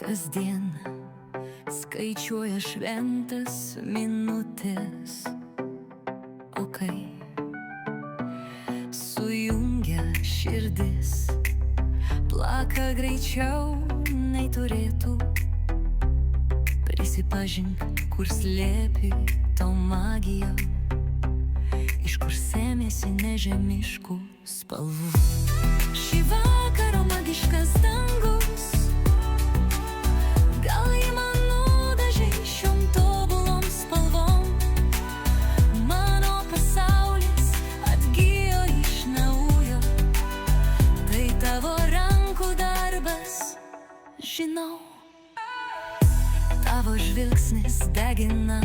Kasdien skaičiuoja šventas minutės, o kai sujungia širdis, plaka greičiau nei turėtų. Prisipažink, kur slėpi to magiją, iš kur sėmėsi nežemiškų spalvų. Šį vakarą magiškas dangus, gal jį man nudažei šiom tobulom spalvom. Mano pasaulis atgijo iš naujo, tai tavo rankų darbas, žinau. Tavo žvilgsnis degina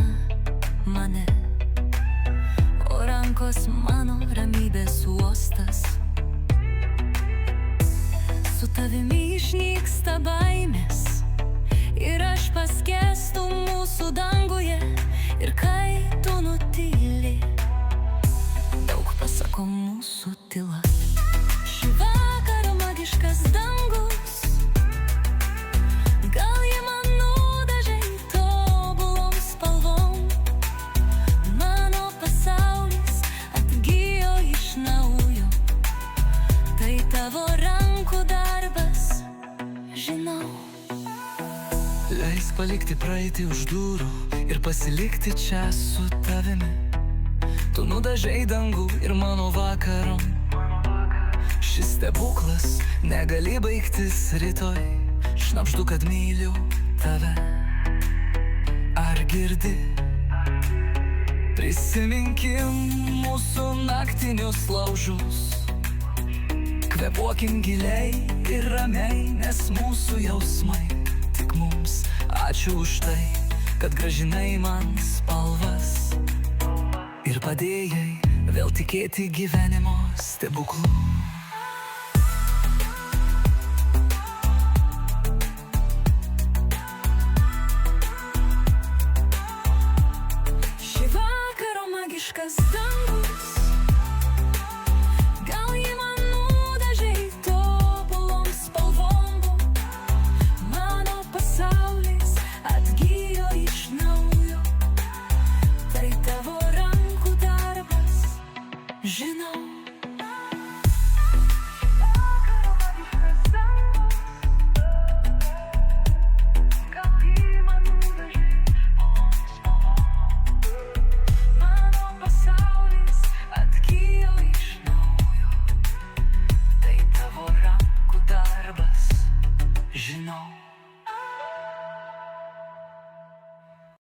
mane, o rankos mano ramybės uostas. Su tavimi išnyksta baimės ir aš paskęstu mūsų danguje. Ir kai tu nutyli, daug pasako mūsų tyla. Šį vakarą magiškas dangus, gal jį man nudažei tobulom spalvom. Mano pasaulis atgijo iš naujo, tai tavo rankų darbas, žinau. Leis palikti praeitį už durų ir pasilikti čia su tavimi. Tu nudažei dangų ir mano vakarom. Šis stebuklas negali baigtis rytoj. Šnabždu, kad myliu tave. Ar girdi? Prisiminkim mūsų naktinius laužus. Kvėpuokim giliai ir ramiai, nes mūsų jausmai tik mums. Ačiū už tai, kad grąžinai man spalvas ir padėjai vėl tikėti gyvenimo stebuklu. Šį vakarą magiškas dangus, gal jį man nudažei tobulom spalvom. Mano pasaulis atgijo iš naujo, tai tavo rankų darbas, žinau. Žinau.